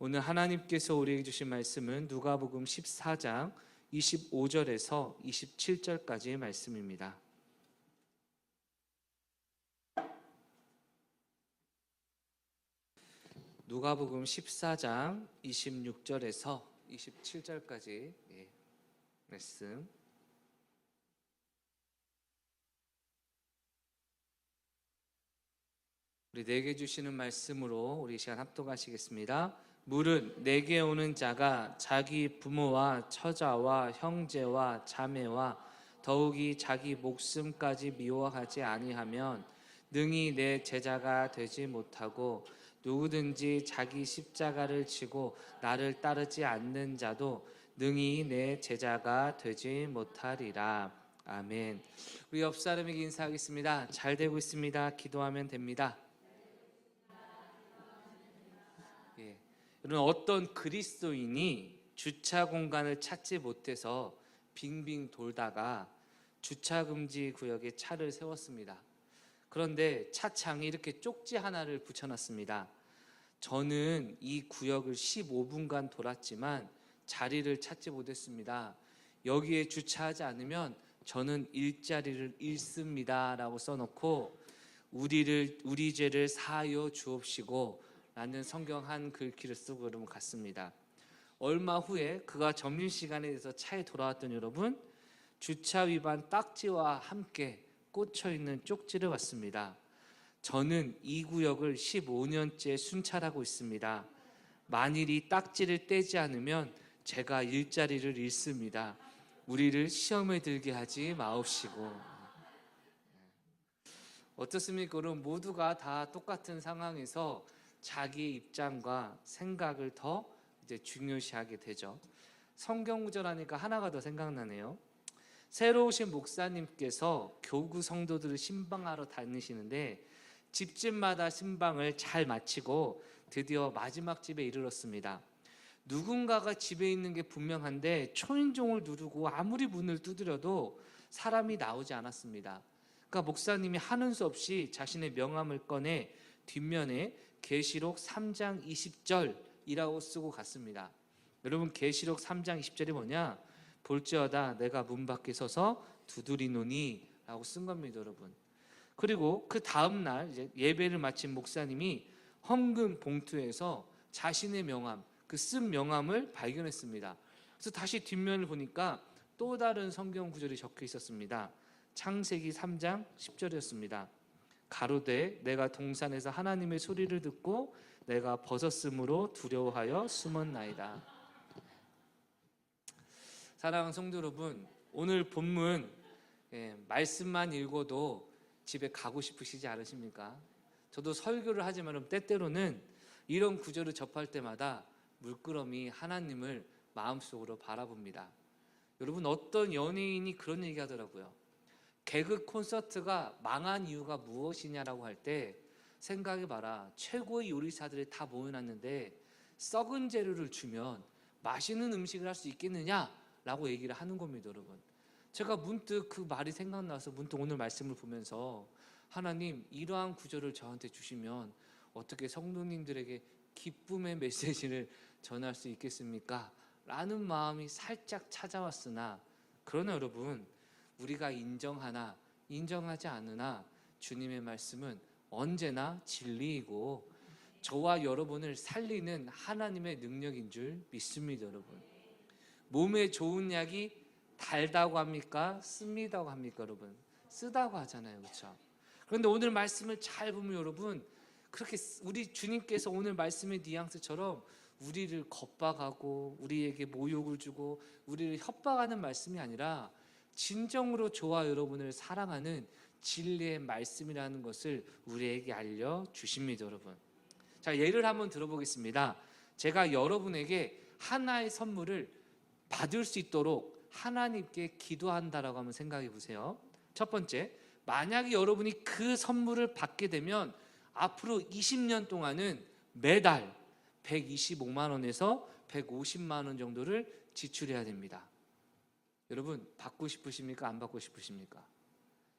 오늘 하나님께서 우리에게 주신 말씀은 누가복음 14장 25절에서 27절까지의 말씀입니다. 누가복음 14장 26절에서 27절까지 말씀. 우리 내게 주시는 말씀으로 우리 시간 합독하시겠습니다. 물은 내게 오는 자가 자기 부모와 처자와 형제와 자매와 더욱이 자기 목숨까지 미워하지 아니하면 능히 내 제자가 되지 못하고, 누구든지 자기 십자가를 지고 나를 따르지 않는 자도 능히 내 제자가 되지 못하리라. 아멘. 우리 옆 사람에게 인사하겠습니다. 잘 되고 있습니다. 기도하면 됩니다. 여러분, 어떤 그리스도인이 주차 공간을 찾지 못해서 빙빙 돌다가 주차금지 구역에 차를 세웠습니다. 그런데 차창에 이렇게 쪽지 하나를 붙여놨습니다. 저는 이 구역을 15분간 돌았지만 자리를 찾지 못했습니다. 여기에 주차하지 않으면 저는 일자리를 잃습니다 라고 써놓고 우리 죄를 사하여 주옵시고 라는 성경 한 글귀를 쓰고 여러분 갔습니다. 얼마 후에 그가 점심시간에 대해서 차에 돌아왔던 여러분, 주차 위반 딱지와 함께 꽂혀있는 쪽지를 봤습니다. 저는 이 구역을 15년째 순찰하고 있습니다. 만일 이 딱지를 떼지 않으면 제가 일자리를 잃습니다. 우리를 시험에 들게 하지 마옵시고. 어떻습니까? 여러분, 모두가 다 똑같은 상황에서 자기의 입장과 생각을 더 중요시하게 되죠. 성경 구절하니까 하나가 더 생각나네요. 새로 오신 목사님께서 교구 성도들을 신방하러 다니시는데 집집마다 신방을 잘 마치고 드디어 마지막 집에 이르렀습니다. 누군가가 집에 있는 게 분명한데 초인종을 누르고 아무리 문을 두드려도 사람이 나오지 않았습니다. 그러니까 목사님이 하는 수 없이 자신의 명함을 꺼내 뒷면에 계시록 3장 20절이라고 쓰고 갔습니다. 여러분, 계시록 3장 20절이 뭐냐? 볼지어다 내가 문 밖에 서서 두드리노니 라고 쓴 겁니다, 여러분. 그리고 그 다음날 이제 예배를 마친 목사님이 헌금 봉투에서 자신의 명함, 그 쓴 명함을 발견했습니다. 그래서 다시 뒷면을 보니까 또 다른 성경 구절이 적혀 있었습니다. 창세기 3장 10절이었습니다. 가로되 내가 동산에서 하나님의 소리를 듣고 내가 벗었으므로 두려워하여 숨었나이다. 사랑하는 성도 여러분, 오늘 본문 말씀만 읽어도 집에 가고 싶으시지 않으십니까? 저도 설교를 하지만 때때로는 이런 구절을 접할 때마다 물끄러미 하나님을 마음속으로 바라봅니다. 여러분, 어떤 연예인이 그런 얘기 하더라고요. 개그 콘서트가 망한 이유가 무엇이냐라고 할 때 생각해봐라. 최고의 요리사들이 다 모여놨는데 썩은 재료를 주면 맛있는 음식을 할 수 있겠느냐라고 얘기를 하는 겁니다, 여러분. 제가 문득 그 말이 생각나서 문득 오늘 말씀을 보면서 하나님, 이러한 구절을 저한테 주시면 어떻게 성도님들에게 기쁨의 메시지를 전할 수 있겠습니까? 라는 마음이 살짝 찾아왔으나, 그러나 여러분, 우리가 인정하나 인정하지 않으나 주님의 말씀은 언제나 진리이고 저와 여러분을 살리는 하나님의 능력인 줄 믿습니다, 여러분. 몸에 좋은 약이 달다고 합니까? 씁니다고 합니까, 여러분? 쓰다고 하잖아요, 그렇죠? 그런데 오늘 말씀을 잘 보면 여러분, 그렇게 우리 주님께서 오늘 말씀의 뉘앙스처럼 우리를 겁박하고 우리에게 모욕을 주고 우리를 협박하는 말씀이 아니라 진정으로 저와 여러분을 사랑하는 진리의 말씀이라는 것을 우리에게 알려주십니다, 여러분. 자, 예를 한번 들어보겠습니다. 제가 여러분에게 하나의 선물을 받을 수 있도록 하나님께 기도한다라고 한번 생각해 보세요. 첫 번째, 만약에 여러분이 그 선물을 받게 되면 앞으로 20년 동안은 매달 125만 원에서 150만 원 정도를 지출해야 됩니다. 여러분, 받고 싶으십니까? 안 받고 싶으십니까?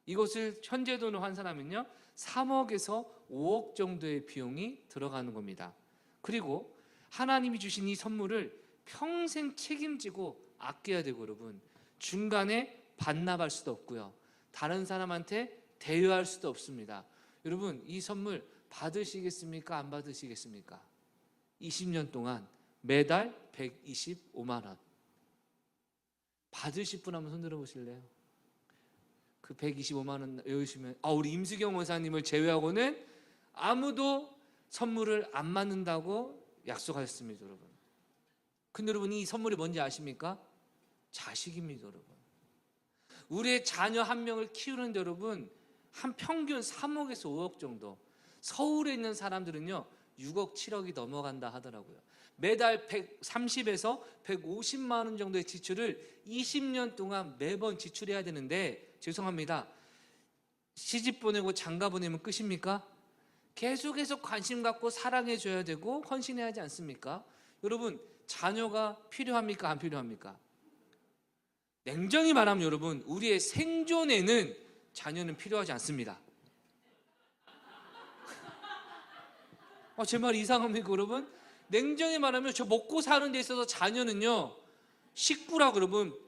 이것을 현재 돈으로 환산하면요 3억에서 5억 정도의 비용이 들어가는 겁니다. 그리고 하나님이 주신 이 선물을 평생 책임지고 아껴야 되고, 여러분 중간에 반납할 수도 없고요, 다른 사람한테 대여할 수도 없습니다. 여러분 이 선물 받으시겠습니까? 안 받으시겠습니까? 20년 동안 매달 125만 원 받으실 분 한번 손 들어 보실래요? 그 125만 원 외우시면 우리 임수경 원사님을 제외하고는 아무도 선물을 안 받는다고 약속하셨습니다, 여러분. 근데 여러분 이 선물이 뭔지 아십니까? 자식입니다, 여러분. 우리의 자녀 한 명을 키우는데 여러분 한 평균 3억에서 5억 정도, 서울에 있는 사람들은요 6억 7억이 넘어간다 하더라고요. 매달 130에서 150만 원 정도의 지출을 20년 동안 매번 지출해야 되는데, 죄송합니다, 시집 보내고 장가 보내면 끝입니까? 계속해서 관심 갖고 사랑해 줘야 되고 헌신해야 하지 않습니까? 여러분 자녀가 필요합니까? 안 필요합니까? 냉정히 말하면 여러분 우리의 생존에는 자녀는 필요하지 않습니다. 제 말 이상합니까 여러분? 냉정히 말하면 저 먹고 사는 데 있어서 자녀는요 식구라, 여러분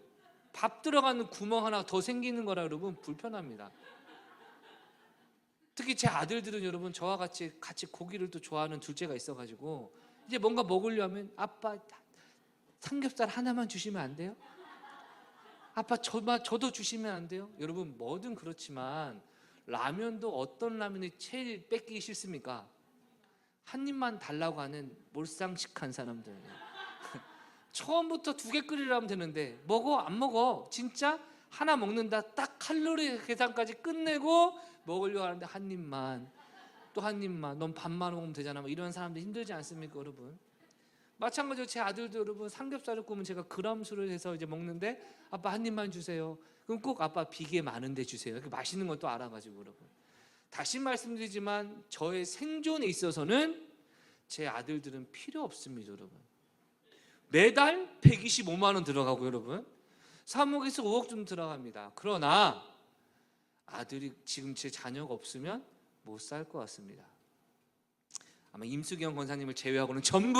밥 들어가는 구멍 하나 더 생기는 거라 여러분 불편합니다. 특히 제 아들들은 여러분 저와 같이 고기를 또 좋아하는 둘째가 있어가지고 이제 뭔가 먹으려 하면 아빠 삼겹살 하나만 주시면 안 돼요? 아빠 저도 주시면 안 돼요? 여러분 뭐든 그렇지만 라면도 어떤 라면이 제일 뺏기기 싫습니까? 한 입만 달라고 하는 몰상식한 사람들. 처음부터 2개 끓이려면 되는데 먹어 안 먹어, 진짜 하나 먹는다 딱 칼로리 계산까지 끝내고 먹으려고 하는데 한 입만, 또 한 입만, 넌 밥만 먹으면 되잖아, 이런 사람들 힘들지 않습니까 여러분? 마찬가지로 제 아들도 여러분 삼겹살을 구우면 제가 그람수를 해서 이제 먹는데 아빠 한 입만 주세요. 그럼 꼭 아빠 비계 많은데 주세요. 이렇게 맛있는 것도 알아가지고. 여러분 다시 말씀드리지만 저의 생존에 있어서는 제 아들들은 필요 없습니다, 여러분. 매달 125만 원 들어가고 여러분 3억에서 5억 좀 들어갑니다. 그러나 아들이 지금 제 자녀가 없으면 못 살 것 같습니다. 아마 임수경 권사님을 제외하고는 전부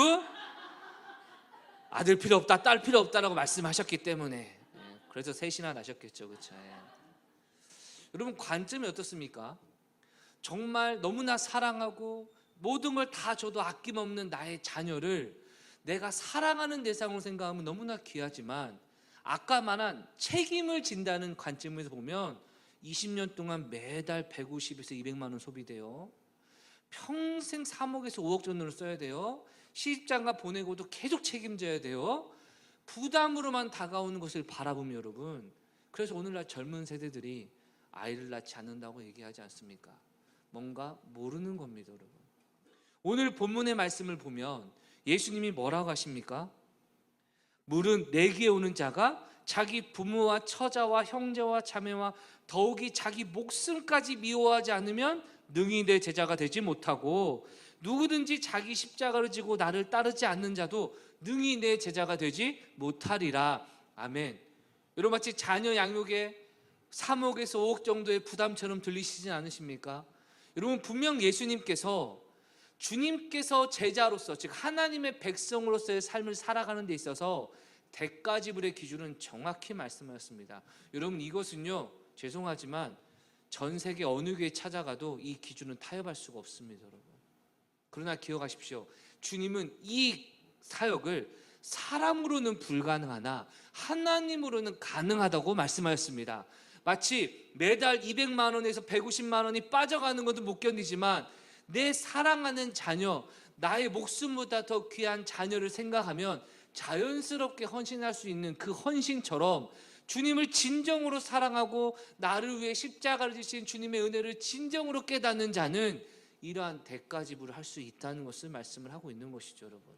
아들 필요 없다, 딸 필요 없다라고 말씀하셨기 때문에, 그래서 셋이나 나셨겠죠, 그렇죠? 여러분 관점이 어떻습니까? 정말 너무나 사랑하고 모든 걸 다 줘도 아낌없는 나의 자녀를 내가 사랑하는 대상으로 생각하면 너무나 귀하지만, 아까 말한 책임을 진다는 관점에서 보면 20년 동안 매달 150에서 200만 원 소비돼요. 평생 3억에서 5억 정도를 써야 돼요. 시집장가 보내고도 계속 책임져야 돼요. 부담으로만 다가오는 것을 바라보면 여러분, 그래서 오늘날 젊은 세대들이 아이를 낳지 않는다고 얘기하지 않습니까? 뭔가 모르는 겁니다, 여러분. 오늘 본문의 말씀을 보면 예수님이 뭐라고 하십니까? 물은 내게 오는 자가 자기 부모와 처자와 형제와 자매와 더욱이 자기 목숨까지 미워하지 않으면 능히 내 제자가 되지 못하고, 누구든지 자기 십자가를 지고 나를 따르지 않는 자도 능히 내 제자가 되지 못하리라. 아멘. 여러분 마치 자녀 양육에 3억에서 5억 정도의 부담처럼 들리시진 않으십니까? 여러분 분명 예수님께서 주님께서 제자로서, 즉 하나님의 백성으로서의 삶을 살아가는 데 있어서 대가 지불의 기준은 정확히 말씀하셨습니다. 여러분 이것은요 죄송하지만 전 세계 어느 교회 찾아가도 이 기준은 타협할 수가 없습니다, 여러분. 그러나 기억하십시오. 주님은 이 사역을 사람으로는 불가능하나 하나님으로는 가능하다고 말씀하셨습니다. 마치 매달 200만 원에서 150만 원이 빠져가는 것도 못 견디지만 내 사랑하는 자녀, 나의 목숨보다 더 귀한 자녀를 생각하면 자연스럽게 헌신할 수 있는 그 헌신처럼, 주님을 진정으로 사랑하고 나를 위해 십자가를 지신 주님의 은혜를 진정으로 깨닫는 자는 이러한 대가 지불을 할 수 있다는 것을 말씀을 하고 있는 것이죠, 여러분.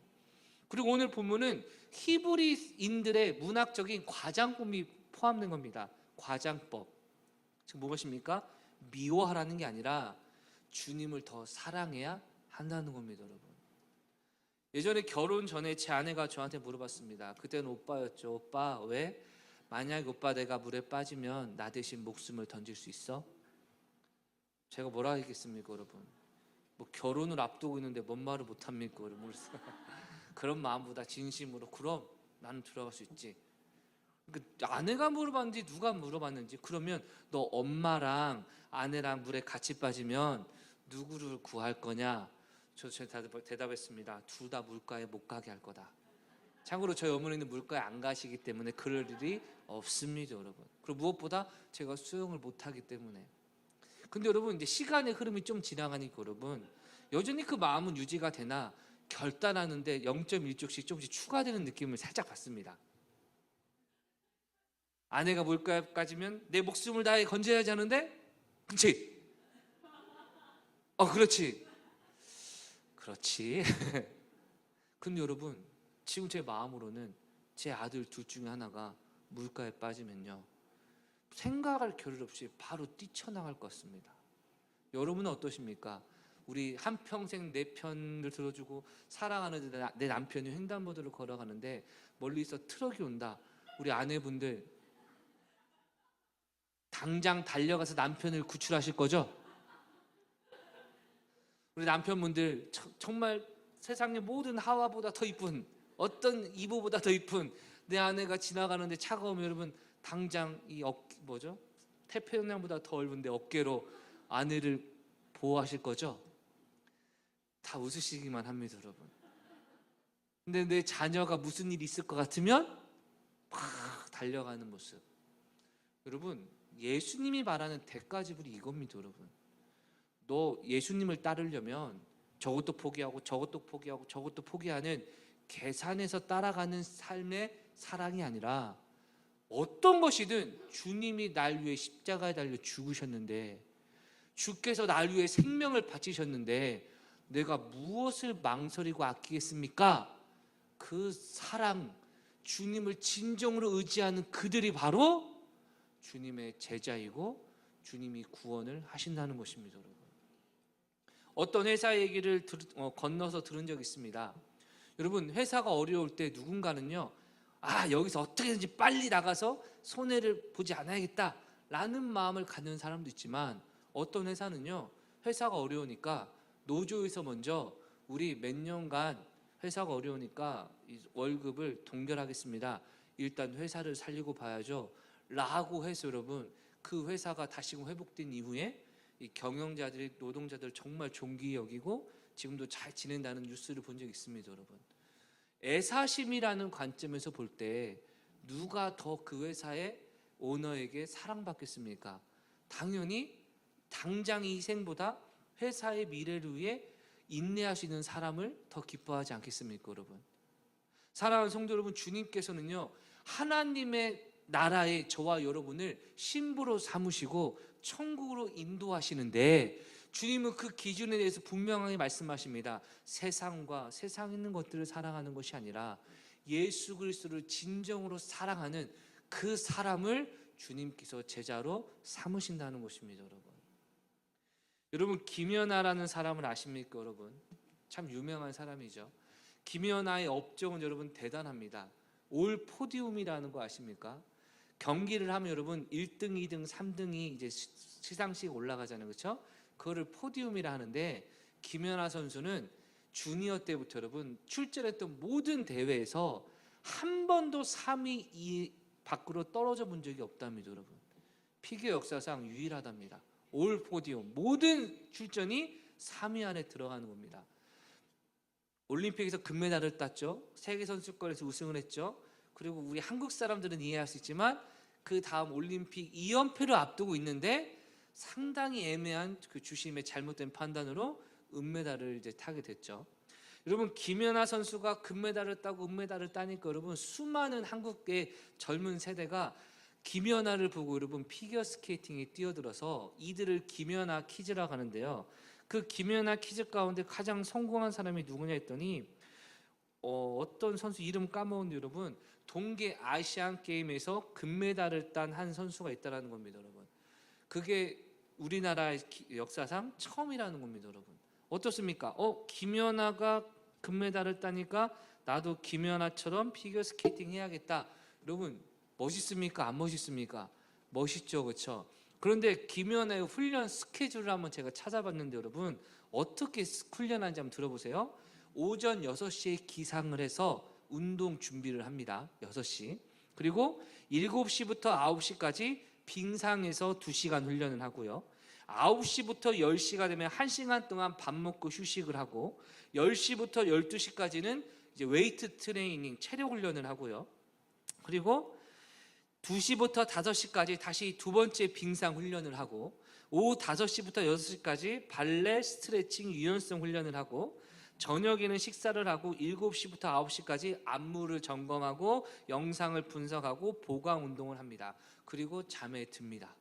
그리고 오늘 본문은 히브리인들의 문학적인 과장법이 포함된 겁니다. 과장법. 즉 무엇입니까? 미워하라는 게 아니라 주님을 더 사랑해야 한다는 겁니다, 여러분. 예전에 결혼 전에 제 아내가 저한테 물어봤습니다. 그때는 오빠였죠. 오빠 왜? 만약 오빠 내가 물에 빠지면 나 대신 목숨을 던질 수 있어? 제가 뭐라 하겠습니까, 여러분? 뭐 결혼을 앞두고 있는데 뭔 말을 못합니까, 여러분? 그런 마음보다 진심으로 그럼 나는 들어갈 수 있지. 아내가 물어봤는지 누가 물어봤는지, 그러면 너 엄마랑 아내랑 물에 같이 빠지면 누구를 구할 거냐? 제가 대답했습니다. 둘 다 물가에 못 가게 할 거다. 참고로 저희 어머니는 물가에 안 가시기 때문에 그럴 일이 없습니다, 여러분. 그리고 무엇보다 제가 수영을 못하기 때문에. 근데 여러분, 이제 시간의 흐름이 좀 지나가니까 여러분, 여전히 그 마음은 유지가 되나 결단하는데 0.1쪽씩 조금씩 추가되는 느낌을 살짝 받습니다. 아내가 물가에 빠지면 내 목숨을 다해 건져야지 하는데, 그렇지? 그렇지. 근데 여러분, 지금 제 마음으로는 제 아들 둘 중에 하나가 물가에 빠지면요, 생각할 겨를 없이 바로 뛰쳐나갈 것 같습니다. 여러분은 어떠십니까? 우리 한평생 내 편을 들어주고 사랑하는 내 남편이 횡단보도를 걸어가는데 멀리서 트럭이 온다. 우리 아내분들 당장 달려가서 남편을 구출하실 거죠? 우리 남편분들 정말 세상의 모든 하와보다 더 이쁜, 어떤 이보보다 더 이쁜 내 아내가 지나가는데 차가 오면 여러분 당장 이 태평양보다 더 넓은데 어깨로 아내를 보호하실 거죠? 다 웃으시기만 합니다, 여러분. 근데 내 자녀가 무슨 일이 있을 것 같으면 막 달려가는 모습. 여러분, 예수님이 말하는 대가지불이 이겁니다, 여러분. 너 예수님을 따르려면 저것도 포기하고 저것도 포기하고 저것도 포기하는 계산해서 따라가는 삶의 사랑이 아니라, 어떤 것이든 주님이 날 위해 십자가에 달려 죽으셨는데, 주께서 날 위해 생명을 바치셨는데 내가 무엇을 망설이고 아끼겠습니까? 그 사랑, 주님을 진정으로 의지하는 그들이 바로 주님의 제자이고 주님이 구원을 하신다는 것입니다, 여러분. 어떤 회사 얘기를 건너서 들은 적이 있습니다. 여러분, 회사가 어려울 때 누군가는요, 여기서 어떻게든지 빨리 나가서 손해를 보지 않아야겠다 라는 마음을 갖는 사람도 있지만, 어떤 회사는요, 회사가 어려우니까 노조에서 먼저 우리 몇 년간 회사가 어려우니까 월급을 동결하겠습니다. 일단 회사를 살리고 봐야죠 라고 해서 여러분, 그 회사가 다시금 회복된 이후에 이 경영자들이 노동자들 정말 존귀히 여기고 지금도 잘 지낸다는 뉴스를 본 적이 있습니다, 여러분. 애사심이라는 관점에서 볼 때 누가 더 그 회사의 오너에게 사랑받겠습니까? 당연히 당장의 희생보다 회사의 미래를 위해 인내할 수 있는 사람을 더 기뻐하지 않겠습니까, 여러분? 사랑하는 성도 여러분, 주님께서는요, 하나님의 나라에 저와 여러분을 신부로 삼으시고 천국으로 인도하시는데, 주님은 그 기준에 대해서 분명하게 말씀하십니다. 세상과 세상에 있는 것들을 사랑하는 것이 아니라 예수 그리스도를 진정으로 사랑하는 그 사람을 주님께서 제자로 삼으신다는 것입니다, 여러분. 여러분, 김연아라는 사람을 아십니까, 여러분? 참 유명한 사람이죠. 김연아의 업적은 여러분 대단합니다. 올 포디움이라는 거 아십니까? 경기를 하면 여러분 1등, 2등, 3등이 이제 시상식 올라가잖아요, 그렇죠? 그거를 포디움이라 하는데, 김연아 선수는 주니어 때부터 여러분 출전했던 모든 대회에서 한 번도 3위 이 밖으로 떨어져 본 적이 없답니다, 여러분. 피겨 역사상 유일하답니다. 올 포디움, 모든 출전이 3위 안에 들어가는 겁니다. 올림픽에서 금메달을 땄죠. 세계선수권에서 우승을 했죠. 그리고 우리 한국 사람들은 이해할 수 있지만 그 다음 올림픽 2연패를 앞두고 있는데 상당히 애매한 그 주심의 잘못된 판단으로 은메달을 이제 타게 됐죠. 여러분, 김연아 선수가 금메달을 따고 은메달을 따니까 여러분 수많은 한국의 젊은 세대가 김연아를 보고 여러분 피겨 스케이팅에 뛰어들어서 이들을 김연아 키즈라고 하는데요. 그 김연아 키즈 가운데 가장 성공한 사람이 누구냐 했더니 어떤 선수 이름 까먹었는데 여러분 동계 아시안 게임에서 금메달을 딴 한 선수가 있다라는 겁니다, 여러분. 그게 우리나라의 역사상 처음이라는 겁니다, 여러분. 어떻습니까? 김연아가 금메달을 따니까 나도 김연아처럼 피겨 스케이팅 해야겠다. 여러분, 멋있습니까? 안 멋있습니까? 멋있죠, 그렇죠? 그런데 김연아의 훈련 스케줄을 한번 제가 찾아봤는데 여러분 어떻게 훈련하는지 한번 들어보세요. 오전 6시에 기상을 해서 운동 준비를 합니다. 6시. 그리고 7시부터 9시까지 빙상에서 2시간 훈련을 하고요. 9시부터 10시가 되면 1시간 동안 밥 먹고 휴식을 하고 10시부터 12시까지는 이제 웨이트 트레이닝, 체력 훈련을 하고요. 그리고 2시부터 5시까지 다시 두 번째 빙상 훈련을 하고 오후 5시부터 6시까지 발레, 스트레칭, 유연성 훈련을 하고 저녁에는 식사를 하고 7시부터 9시까지 안무를 점검하고 영상을 분석하고 보강 운동을 합니다. 그리고 잠에 듭니다.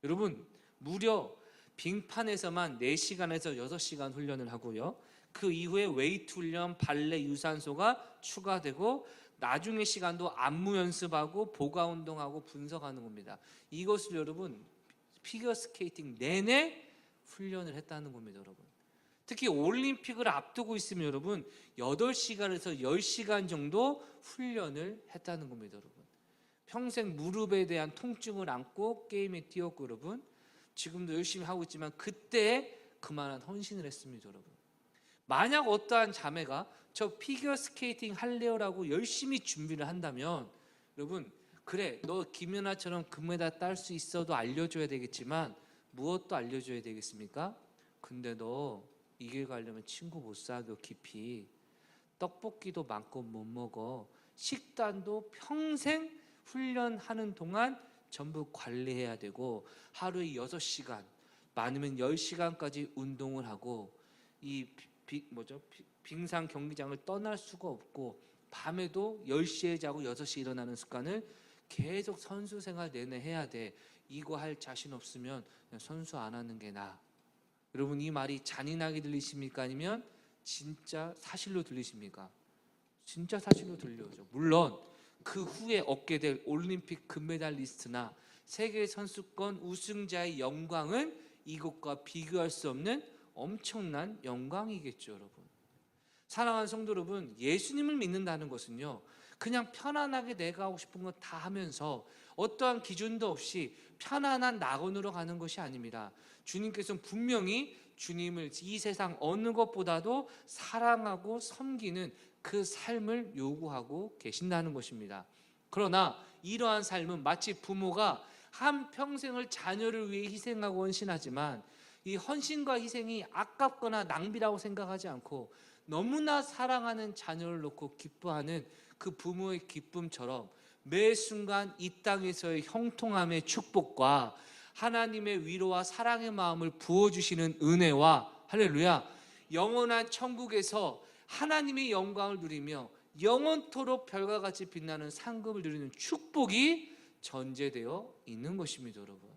여러분, 무려 빙판에서만 4시간에서 6시간 훈련을 하고요. 그 이후에 웨이트 훈련, 발레, 유산소가 추가되고 나중에 시간도 안무 연습하고 보강 운동하고 분석하는 겁니다. 이것을 여러분 피겨스케이팅 내내 훈련을 했다는 겁니다. 여러분, 특히 올림픽을 앞두고 있으면 여러분 8시간에서 10시간 정도 훈련을 했다는 겁니다. 여러분, 평생 무릎에 대한 통증을 안고 게임에 뛰었고 여러분 지금도 열심히 하고 있지만 그때 그만한 헌신을 했습니다. 여러분, 만약 어떠한 자매가 저 피겨스케이팅 할래요라고 열심히 준비를 한다면 여러분, 그래 너 김연아처럼 금메달 딸 수 있어도 알려줘야 되겠지만 무엇도 알려줘야 되겠습니까? 근데 너 이 길 가려면 친구 못 사귀어. 깊이 떡볶이도 마음껏 못 먹어. 식단도 평생 훈련하는 동안 전부 관리해야 되고 하루에 6시간 많으면 10시간까지 운동을 하고 이 빙상 경기장을 떠날 수가 없고 밤에도 10시에 자고 6시에 일어나는 습관을 계속 선수 생활 내내 해야 돼. 이거 할 자신 없으면 그냥 선수 안 하는 게 나아. 여러분, 이 말이 잔인하게 들리십니까? 아니면 진짜 사실로 들리십니까? 진짜 사실로 들려오죠. 물론 그 후에 얻게 될 올림픽 금메달리스트나 세계 선수권 우승자의 영광은 이것과 비교할 수 없는 엄청난 영광이겠죠. 여러분, 사랑하는 성도 여러분, 예수님을 믿는다는 것은요 그냥 편안하게 내가 하고 싶은 거 다 하면서 어떠한 기준도 없이 편안한 낙원으로 가는 것이 아닙니다. 주님께서는 분명히 주님을 이 세상 어느 것보다도 사랑하고 섬기는 그 삶을 요구하고 계신다는 것입니다. 그러나 이러한 삶은 마치 부모가 한평생을 자녀를 위해 희생하고 헌신하지만 이 헌신과 희생이 아깝거나 낭비라고 생각하지 않고 너무나 사랑하는 자녀를 놓고 기뻐하는 그 부모의 기쁨처럼 매 순간 이 땅에서의 형통함의 축복과 하나님의 위로와 사랑의 마음을 부어주시는 은혜와 할렐루야 영원한 천국에서 하나님의 영광을 누리며 영원토록 별과 같이 빛나는 상급을 누리는 축복이 전제되어 있는 것입니다. 여러분,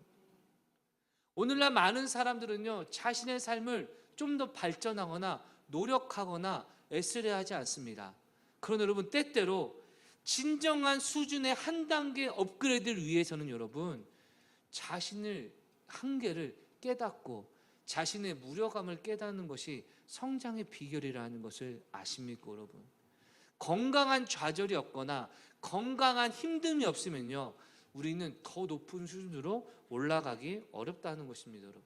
오늘날 많은 사람들은요 자신의 삶을 좀 더 발전하거나 노력하거나 애쓰려 하지 않습니다. 그러나 여러분, 때때로 진정한 수준의 한 단계 업그레이드를 위해서는 여러분 자신의 한계를 깨닫고 자신의 무력함을 깨닫는 것이 성장의 비결이라는 것을 아십니까? 여러분, 건강한 좌절이 없거나 건강한 힘듦이 없으면요 우리는 더 높은 수준으로 올라가기 어렵다는 것입니다. 여러분,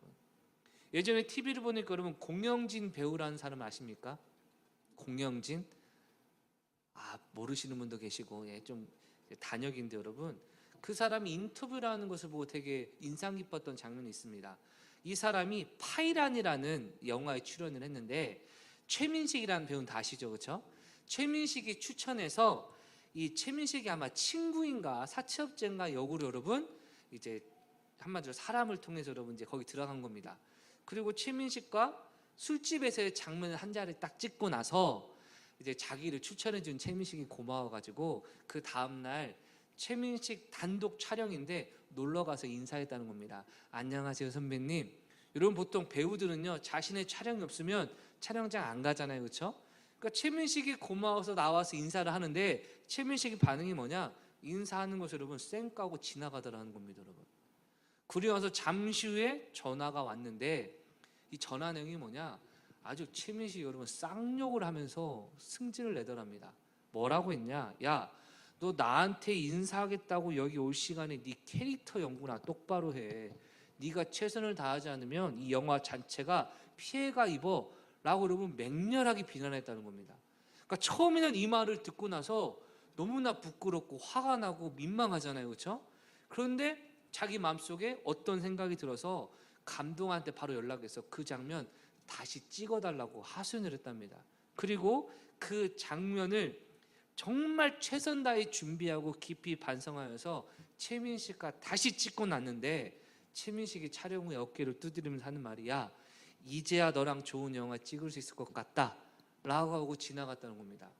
예전에 TV를 보니까 여러분 공영진 배우라는 사람 아십니까? 공영진? 모르시는 분도 계시고 좀 단역인데 여러분, 그 사람이 인터뷰를 하는 것을 보고 되게 인상 깊었던 장면이 있습니다. 이 사람이 파이란이라는 영화에 출연을 했는데 최민식이라는 배우는 다 아시죠? 그렇죠? 최민식이 추천해서 이 최민식이 아마 친구인가 사채업자인가 역으로 여러분 이제 한마디로 사람을 통해서 여러분 이제 거기 들어간 겁니다. 그리고 최민식과 술집에서의 장면을 한 자리 딱 찍고 나서 이제 자기를 추천해준 최민식이 고마워가지고 그 다음날 최민식 단독 촬영인데 놀러가서 인사했다는 겁니다. 안녕하세요 선배님. 여러분, 보통 배우들은요 자신의 촬영이 없으면 촬영장 안 가잖아요. 그렇죠? 그러니까 최민식이 고마워서 나와서 인사를 하는데 최민식의 반응이 뭐냐? 인사하는 것을 여러분 쌩까고 지나가더라는 겁니다. 여러분, 그리고 나서 잠시 후에 전화가 왔는데 이 전화 내용이 뭐냐? 아주 최민식이 여러분 쌍욕을 하면서 승질을 내더랍니다. 뭐라고 했냐? 야, 너 나한테 인사하겠다고 여기 올 시간에 네 캐릭터 연구나 똑바로 해. 네가 최선을 다하지 않으면 이 영화 자체가 피해가 입어 라고 여러분 맹렬하게 비난했다는 겁니다. 그러니까 처음에는 이 말을 듣고 나서 너무나 부끄럽고 화가 나고 민망하잖아요, 그렇죠? 그런데 자기 마음속에 어떤 생각이 들어서 감독한테 바로 연락해서 그 장면 다시 찍어달라고 하소연을 했답니다. 그리고 그 장면을 정말 최선 다해 준비하고 깊이 반성하여서 최민식과 다시 찍고 났는데, 최민식이 촬영 후에 어깨를 두드리면서 하는 말이야, 이제야 너랑 좋은 영화 찍을 수 있을 것 같다 라고 하고 지나갔다는 겁니다.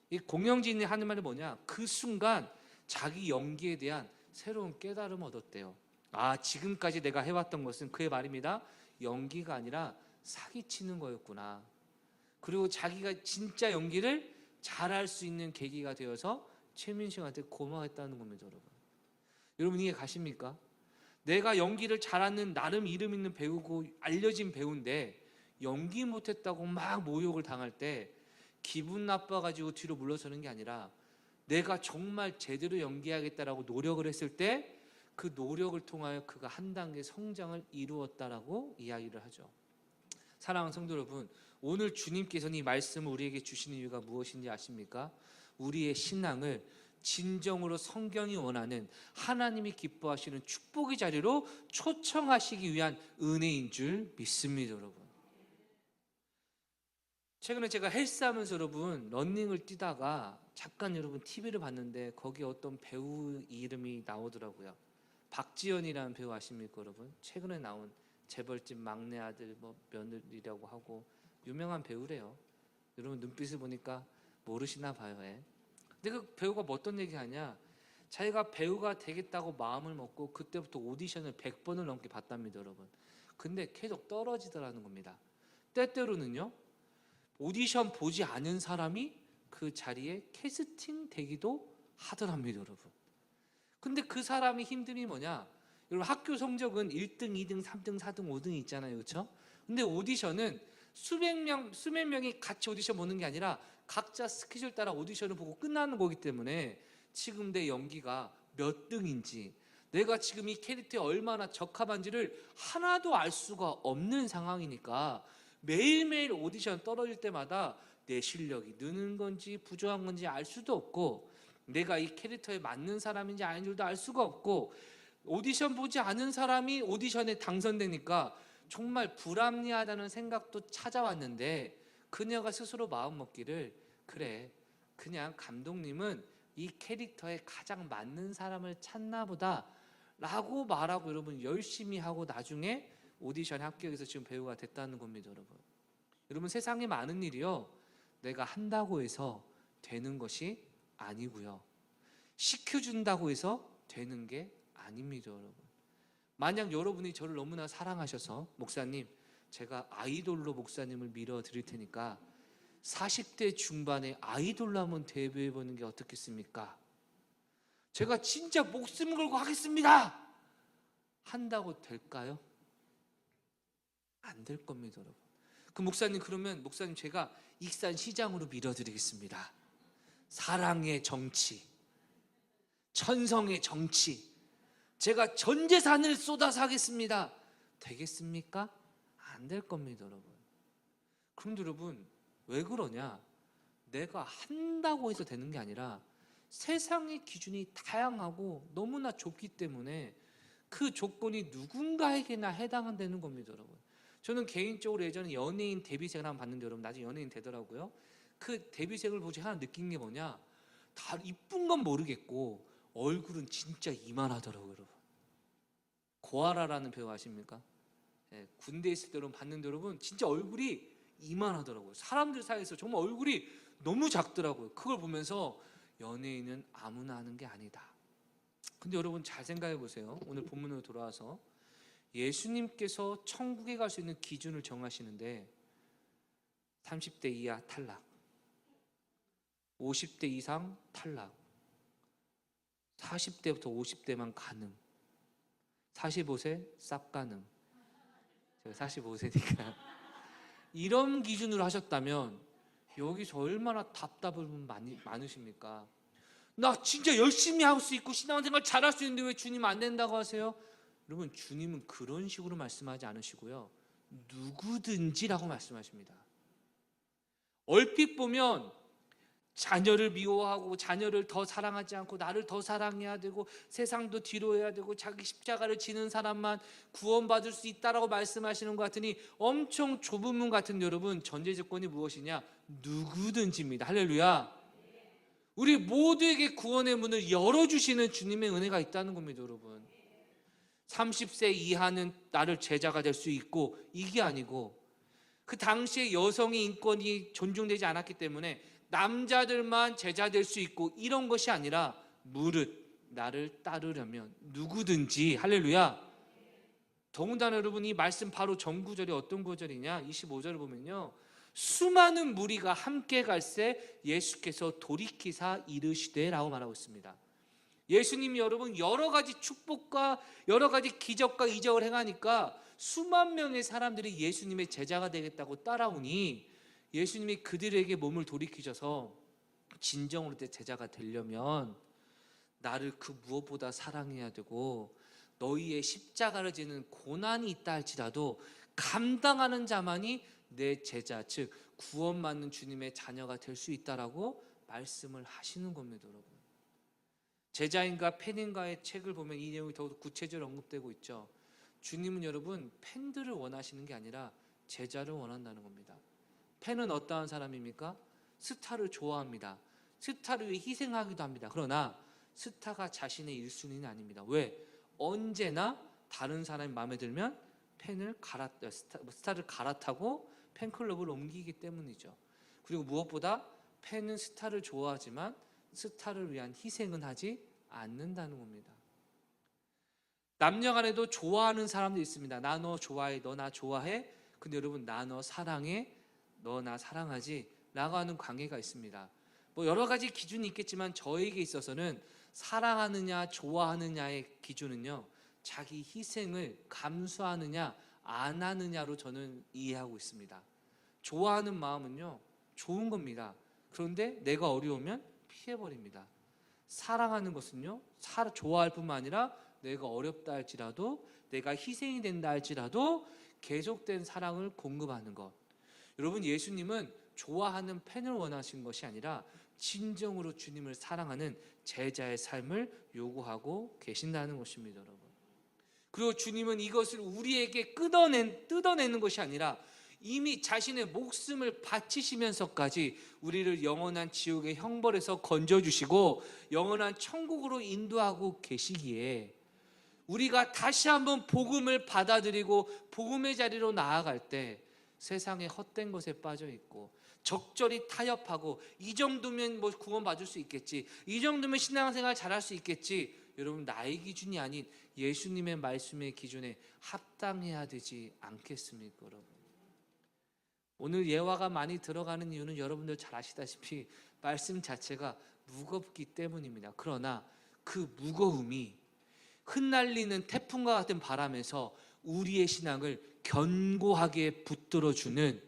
이 공영진이 하는 말이 뭐냐, 그 순간 자기 연기에 대한 새로운 깨달음을 얻었대요. 아, 지금까지 내가 해왔던 것은, 그의 말입니다, 연기가 아니라 사기치는 거였구나. 그리고 자기가 진짜 연기를 잘할 수 있는 계기가 되어서 최민식한테 고마워했다는 겁니다. 여러분 이해 가십니까? 내가 연기를 잘하는 나름 이름 있는 배우고 알려진 배우인데 연기 못했다고 막 모욕을 당할 때 기분 나빠가지고 뒤로 물러서는 게 아니라 내가 정말 제대로 연기하겠다라고 노력을 했을 때 그 노력을 통하여 그가 한 단계 성장을 이루었다라고 이야기를 하죠. 사랑하는 성도 여러분, 오늘 주님께서는 이 말씀을 우리에게 주시는 이유가 무엇인지 아십니까? 우리의 신앙을 진정으로 성경이 원하는, 하나님이 기뻐하시는 축복의 자리로 초청하시기 위한 은혜인 줄 믿습니다. 여러분, 최근에 제가 헬스하면서 여러분 러닝을 뛰다가 잠깐 여러분 TV를 봤는데 거기에 어떤 배우 이름이 나오더라고요. 박지연이라는 배우 아십니까 여러분? 최근에 나온 재벌집 막내 아들 며느리라고 하고 유명한 배우래요. 여러분 눈빛을 보니까 모르시나 봐요. 근데 그 배우가 어떤 얘기 하냐, 자기가 배우가 되겠다고 마음을 먹고 그때부터 오디션을 100번을 넘게 봤답니다. 여러분, 근데 계속 떨어지더라는 겁니다. 때때로는요, 오디션 보지 않은 사람이 그 자리에 캐스팅 되기도 하더랍니다. 여러분, 근데 그 사람이 힘듦이 뭐냐, 여러분 학교 성적은 1등, 2등, 3등, 4등, 5등이 있잖아요, 그렇죠? 근데 오디션은 수백 명이 같이 오디션 보는 게 아니라 각자 스케줄 따라 오디션을 보고 끝나는 거기 때문에 지금 내 연기가 몇 등인지, 내가 지금 이 캐릭터에 얼마나 적합한지를 하나도 알 수가 없는 상황이니까 매일매일 오디션 떨어질 때마다 내 실력이 느는 건지 부족한 건지 알 수도 없고, 내가 이 캐릭터에 맞는 사람인지 아닌지도 알 수가 없고, 오디션 보지 않은 사람이 오디션에 당선되니까 정말 불합리하다는 생각도 찾아왔는데, 그녀가 스스로 마음 먹기를, 그래, 그냥 감독님은 이 캐릭터에 가장 맞는 사람을 찾나 보다 라고 말하고 여러분 열심히 하고 나중에 오디션에 합격해서 지금 배우가 됐다는 겁니다. 여러분 세상에 많은 일이요, 내가 한다고 해서 되는 것이 아니고요, 시켜준다고 해서 되는 게 아닙니다. 여러분, 만약 여러분이 저를 너무나 사랑하셔서, 목사님 제가 아이돌로 목사님을 밀어드릴 테니까 40대 중반에 아이돌로 한번 데뷔해보는 게 어떻겠습니까? 제가 진짜 목숨 걸고 하겠습니다 한다고 될까요? 안 될 겁니다. 여러분, 그 목사님, 그러면 목사님 제가 익산시장으로 밀어드리겠습니다. 사랑의 정치, 천성의 정치, 제가 전 재산을 쏟아서 하겠습니다. 되겠습니까? 안 될 겁니다. 여러분, 그런데 여러분 왜 그러냐, 내가 한다고 해서 되는 게 아니라 세상의 기준이 다양하고 너무나 좁기 때문에 그 조건이 누군가에게나 해당되는 겁니다. 여러분, 저는 개인적으로 예전에 연예인 데뷔생을 한번 봤는데 여러분 나중에 연예인 되더라고요. 그 데뷔생을 보지 하나 느낀 게 뭐냐, 다 이쁜 건 모르겠고 얼굴은 진짜 이만하더라고요. 여러분, 고아라라는 배우 아십니까? 군대에 있을 때 여러분 봤는데 여러분 진짜 얼굴이 이만하더라고요. 사람들 사이에서 정말 얼굴이 너무 작더라고요. 그걸 보면서 연예인은 아무나 하는 게 아니다. 근데 여러분 잘 생각해 보세요. 오늘 본문으로 돌아와서 예수님께서 천국에 갈 수 있는 기준을 정하시는데 30대 이하 탈락, 50대 이상 탈락, 40대부터 50대만 가능, 45세 싹 가능. 제가 45세니까 이런 기준으로 하셨다면 여기서 얼마나 답답한 분 많으십니까? 나 진짜 열심히 할 수 있고 신앙생활 잘할 수 있는데 왜 주님 안 된다고 하세요? 여러분, 주님은 그런 식으로 말씀하지 않으시고요, 누구든지라고 말씀하십니다. 얼핏 보면 자녀를 미워하고 자녀를 더 사랑하지 않고 나를 더 사랑해야 되고 세상도 뒤로 해야 되고 자기 십자가를 지는 사람만 구원받을 수 있다라고 말씀하시는 것 같으니 엄청 좁은 문 같은 여러분, 전제 조건이 무엇이냐? 누구든지입니다. 할렐루야. 우리 모두에게 구원의 문을 열어주시는 주님의 은혜가 있다는 겁니다. 여러분, 30세 이하는 나를 제자가 될 수 있고, 이게 아니고 그 당시에 여성의 인권이 존중되지 않았기 때문에 남자들만 제자 될 수 있고, 이런 것이 아니라 무릇 나를 따르려면 누구든지. 할렐루야. 더군다나 여러분, 이 말씀 바로 전 구절이 어떤 구절이냐? 25절을 보면요, 수많은 무리가 함께 갈새 예수께서 돌이키사 이르시되 라고 말하고 있습니다. 예수님이 여러분 여러 가지 축복과 여러 가지 기적과 이적을 행하니까 수만 명의 사람들이 예수님의 제자가 되겠다고 따라오니, 예수님이 그들에게 몸을 돌이키셔서 진정으로 내 제자가 되려면 나를 그 무엇보다 사랑해야 되고, 너희의 십자가를 지는 고난이 있다 할지라도 감당하는 자만이 내 제자, 즉 구원받는 주님의 자녀가 될 수 있다라고 말씀을 하시는 겁니다. 여러분, 제자인가 팬인가의 책을 보면 이 내용이 더욱 구체적으로 언급되고 있죠. 주님은 여러분 팬들을 원하시는 게 아니라 제자를 원한다는 겁니다. 팬은 어떠한 사람입니까? 스타를 좋아합니다. 스타를 위해 희생하기도 합니다. 그러나 스타가 자신의 1순위는 아닙니다. 왜? 언제나 다른 사람이 마음에 들면 스타를 갈아타고 팬클럽을 옮기기 때문이죠. 그리고 무엇보다 팬은 스타를 좋아하지만 스타를 위한 희생은 하지 않는다는 겁니다. 남녀 간에도 좋아하는 사람도 있습니다. 나 너 좋아해, 너 나 좋아해. 근데 여러분, 나 너 사랑해, 너 나 사랑하지 라고 하는 관계가 있습니다. 뭐 여러 가지 기준이 있겠지만 저에게 있어서는 사랑하느냐 좋아하느냐의 기준은요, 자기 희생을 감수하느냐 안 하느냐로 저는 이해하고 있습니다. 좋아하는 마음은요 좋은 겁니다. 그런데 내가 어려우면 피해버립니다. 사랑하는 것은요, 좋아할 뿐만 아니라 내가 어렵다 할지라도, 내가 희생이 된다 할지라도 계속된 사랑을 공급하는 것. 여러분, 예수님은 좋아하는 팬을 원하신 것이 아니라 진정으로 주님을 사랑하는 제자의 삶을 요구하고 계신다는 것입니다. 여러분, 그리고 주님은 이것을 우리에게 뜯어내는 것이 아니라 이미 자신의 목숨을 바치시면서까지 우리를 영원한 지옥의 형벌에서 건져주시고 영원한 천국으로 인도하고 계시기에, 우리가 다시 한번 복음을 받아들이고 복음의 자리로 나아갈 때 세상의 헛된 것에 빠져 있고 적절히 타협하고, 이 정도면 뭐 구원받을 수 있겠지, 이 정도면 신앙생활 잘할 수 있겠지, 여러분 나의 기준이 아닌 예수님의 말씀의 기준에 합당해야 되지 않겠습니까? 여러분, 오늘 예화가 많이 들어가는 이유는 여러분들 잘 아시다시피 말씀 자체가 무겁기 때문입니다. 그러나 그 무거움이 흩날리는 태풍과 같은 바람에서 우리의 신앙을 견고하게 붙들어주는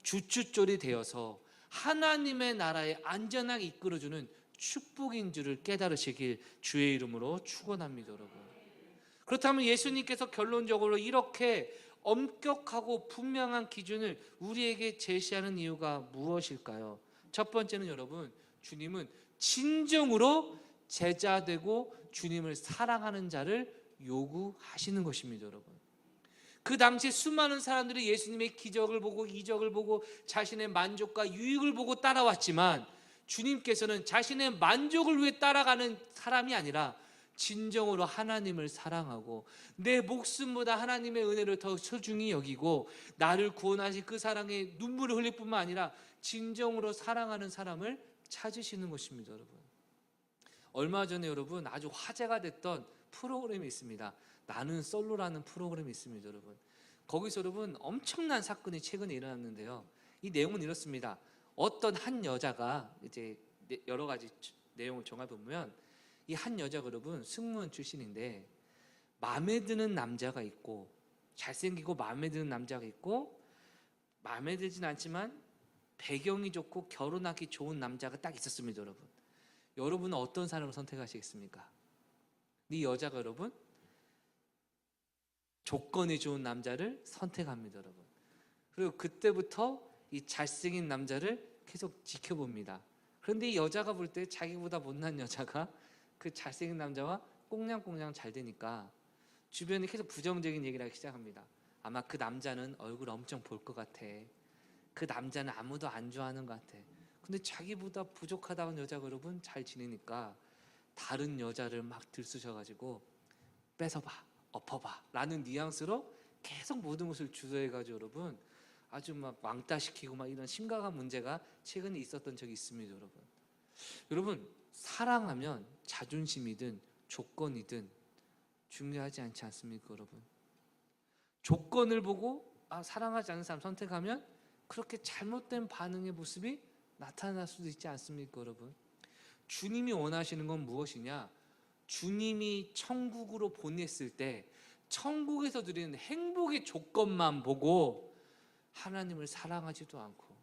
주춧돌이 되어서 하나님의 나라에 안전하게 이끌어주는 축복인 줄을 깨달으시길 주의 이름으로 축원합니다. 여러분, 그렇다면 예수님께서 결론적으로 이렇게 엄격하고 분명한 기준을 우리에게 제시하는 이유가 무엇일까요? 첫 번째는 여러분, 주님은 진정으로 제자되고 주님을 사랑하는 자를 요구하시는 것입니다. 여러분, 그 당시 수많은 사람들이 예수님의 기적을 보고 이적을 보고 자신의 만족과 유익을 보고 따라왔지만, 주님께서는 자신의 만족을 위해 따라가는 사람이 아니라 진정으로 하나님을 사랑하고 내 목숨보다 하나님의 은혜를 더 소중히 여기고 나를 구원하신 그 사랑에 눈물을 흘릴 뿐만 아니라 진정으로 사랑하는 사람을 찾으시는 것입니다. 여러분, 얼마 전에 여러분 아주 화제가 됐던 프로그램이 있습니다. 나는 솔로라는 프로그램이 있습니다. 여러분, 거기서 여러분 엄청난 사건이 최근에 일어났는데요, 이 내용은 이렇습니다. 어떤 한 여자가 이제 여러 가지 내용을 종합해보면, 이 한 여자가 여러분 승무원 출신인데 마음에 드는 남자가 있고, 잘생기고 마음에 드는 남자가 있고, 마음에 들진 않지만 배경이 좋고 결혼하기 좋은 남자가 딱 있었습니다. 여러분은 어떤 사람을 선택하시겠습니까? 이 여자가 여러분 조건이 좋은 남자를 선택합니다. 여러분, 그리고 그때부터 이 잘생긴 남자를 계속 지켜봅니다. 그런데 이 여자가 볼 때 자기보다 못난 여자가 그 잘생긴 남자와 꽁냥꽁냥 잘 되니까 주변에 계속 부정적인 얘기를 하기 시작합니다. 아마 그 남자는 얼굴 엄청 볼 것 같아. 그 남자는 아무도 안 좋아하는 것 같아. 근데 자기보다 부족하다는 여자가 여러분 잘 지내니까 다른 여자를 막 들쑤셔가지고 뺏어봐, 엎어봐 라는 뉘앙스로 계속 모든 것을 주도해가지고 여러분 아주 막 왕따시키고 막 이런 심각한 문제가 최근에 있었던 적이 있습니다. 여러분 사랑하면 자존심이든 조건이든 중요하지 않지 않습니까? 여러분 조건을 보고 사랑하지 않는 사람 선택하면 그렇게 잘못된 반응의 모습이 나타날 수도 있지 않습니까? 여러분 주님이 원하시는 건 무엇이냐? 주님이 천국으로 보냈을 때 천국에서 드리는 행복의 조건만 보고 하나님을 사랑하지도 않고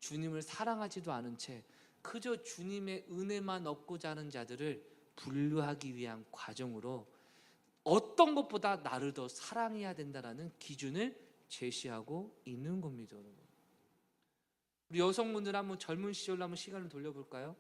주님을 사랑하지도 않은 채 그저 주님의 은혜만 얻고자 하는 자들을 분류하기 위한 과정으로 어떤 것보다 나를 더 사랑해야 된다는 기준을 제시하고 있는 겁니다. 여러분. 우리 여성분들 한번 젊은 시절로 한번 시간을 돌려볼까요?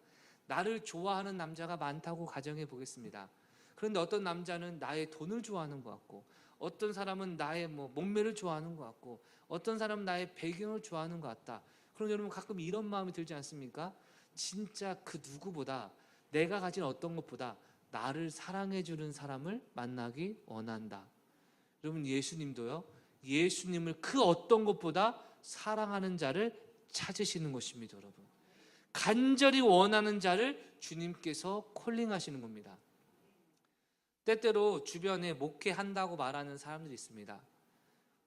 나를 좋아하는 남자가 많다고 가정해 보겠습니다. 그런데 어떤 남자는 나의 돈을 좋아하는 것 같고 어떤 사람은 나의 몸매를 좋아하는 것 같고 어떤 사람은 나의 배경을 좋아하는 것 같다. 그럼 여러분 가끔 이런 마음이 들지 않습니까? 진짜 그 누구보다 내가 가진 어떤 것보다 나를 사랑해 주는 사람을 만나기 원한다. 여러분 예수님도요. 예수님을 그 어떤 것보다 사랑하는 자를 찾으시는 것입니다. 여러분 간절히 원하는 자를 주님께서 콜링하시는 겁니다. 때때로 주변에 목회한다고 말하는 사람들이 있습니다.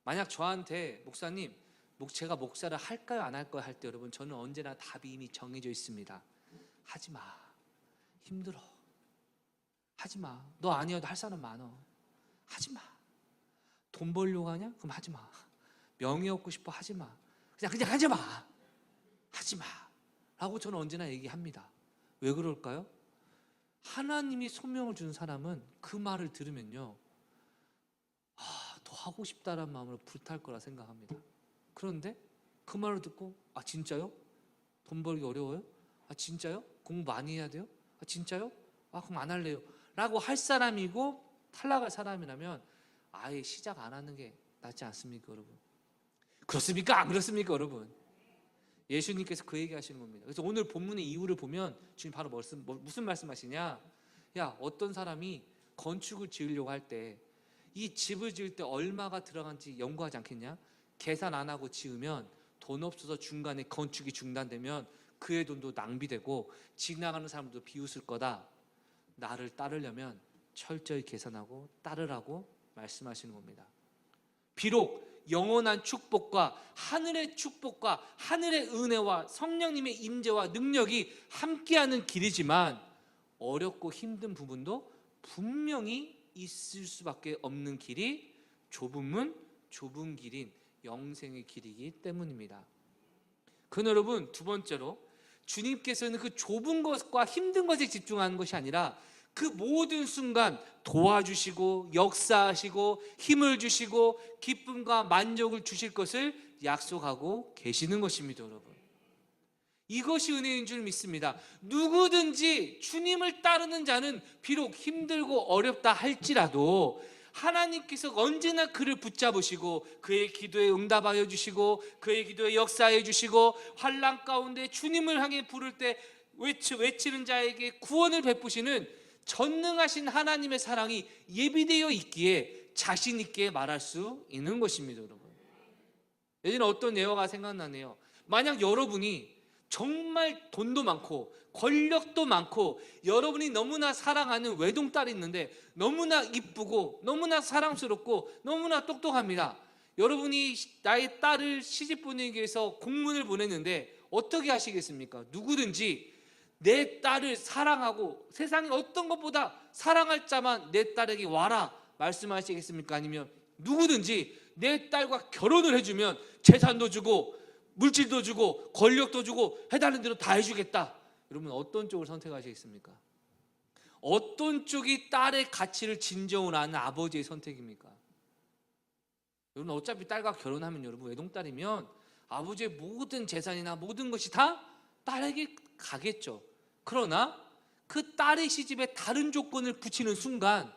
만약 저한테 목사님 제가 목사를 할까요 안 할까요 할 때 여러분 저는 언제나 답이 이미 정해져 있습니다. 하지마, 힘들어, 하지마, 너 아니어도 할 사람 많어, 하지마, 돈 벌려고 하냐? 그럼 하지마, 명예 얻고 싶어? 하지마, 그냥 하지마, 하지마 라고 저는 언제나 얘기합니다. 왜 그럴까요? 하나님이 소명을 준 사람은 그 말을 들으면요 더 하고 싶다라는 마음으로 불탈 거라 생각합니다. 그런데 그 말을 듣고 진짜요? 돈 벌기 어려워요? 진짜요? 공부 많이 해야 돼요? 진짜요? 그럼 안 할래요 라고 할 사람이고 탈락할 사람이라면 아예 시작 안 하는 게 낫지 않습니까? 여러분 그렇습니까? 안 그렇습니까? 여러분 예수님께서 그 얘기 하시는 겁니다. 그래서 오늘 본문의 이유를 보면 주님 바로 무슨 말씀하시냐? 야 어떤 사람이 건축을 지으려고 할 때 이 집을 지을 때 얼마가 들어간지 연구하지 않겠냐? 계산 안 하고 지으면 돈 없어서 중간에 건축이 중단되면 그의 돈도 낭비되고 지나가는 사람도 비웃을 거다. 나를 따르려면 철저히 계산하고 따르라고 말씀하시는 겁니다. 비록 영원한 축복과 하늘의 은혜와 성령님의 임재와 능력이 함께하는 길이지만 어렵고 힘든 부분도 분명히 있을 수밖에 없는 길이 좁은 문, 좁은 길인 영생의 길이기 때문입니다. 그러나 여러분 두 번째로 주님께서는 그 좁은 것과 힘든 것에 집중하는 것이 아니라 그 모든 순간 도와주시고 역사하시고 힘을 주시고 기쁨과 만족을 주실 것을 약속하고 계시는 것입니다. 여러분 이것이 은혜인 줄 믿습니다. 누구든지 주님을 따르는 자는 비록 힘들고 어렵다 할지라도 하나님께서 언제나 그를 붙잡으시고 그의 기도에 응답하여 주시고 그의 기도에 역사해 주시고 환난 가운데 주님을 향해 부를 때 외치는 자에게 구원을 베푸시는 전능하신 하나님의 사랑이 예비되어 있기에 자신 있게 말할 수 있는 것입니다. 여러분 예전에 어떤 예화가 생각나네요. 만약 여러분이 정말 돈도 많고 권력도 많고 여러분이 너무나 사랑하는 외동딸이 있는데 너무나 이쁘고 너무나 사랑스럽고 너무나 똑똑합니다. 여러분이 나의 딸을 시집 보내기 위해서 공문을 보냈는데 어떻게 하시겠습니까? 누구든지 내 딸을 사랑하고 세상에 어떤 것보다 사랑할 자만 내 딸에게 와라 말씀하시겠습니까? 아니면 누구든지 내 딸과 결혼을 해주면 재산도 주고 물질도 주고 권력도 주고 해달라는 대로 다 해주겠다. 여러분 어떤 쪽을 선택하시겠습니까? 어떤 쪽이 딸의 가치를 진정으로 아는 아버지의 선택입니까? 여러분 어차피 딸과 결혼하면 여러분 외동딸이면 아버지의 모든 재산이나 모든 것이 다 딸에게 가겠죠. 그러나 그 딸의 시집에 다른 조건을 붙이는 순간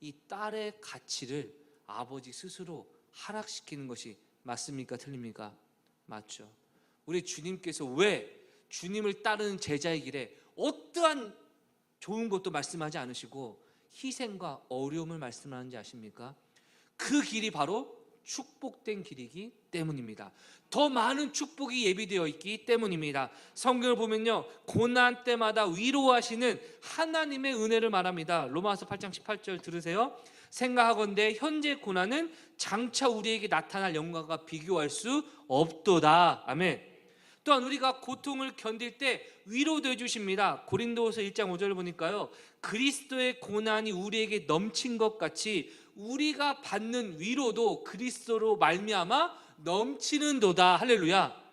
이 딸의 가치를 아버지 스스로 하락시키는 것이 맞습니까? 틀립니까? 맞죠. 우리 주님께서 왜 주님을 따르는 제자의 길에 어떠한 좋은 것도 말씀하지 않으시고 희생과 어려움을 말씀하는지 아십니까? 그 길이 바로 축복된 길이기 때문입니다. 더 많은 축복이 예비되어 있기 때문입니다. 성경을 보면요, 고난 때마다 위로하시는 하나님의 은혜를 말합니다. 로마서 8장 18절 들으세요. 생각하건대 현재 고난은 장차 우리에게 나타날 영광과 비교할 수 없도다. 아멘. 또한 우리가 고통을 견딜 때 위로되어 주십니다. 고린도후서 1장 5절을 보니까요, 그리스도의 고난이 우리에게 넘친 것 같이 우리가 받는 위로도 그리스도로 말미암아 넘치는도다. 할렐루야.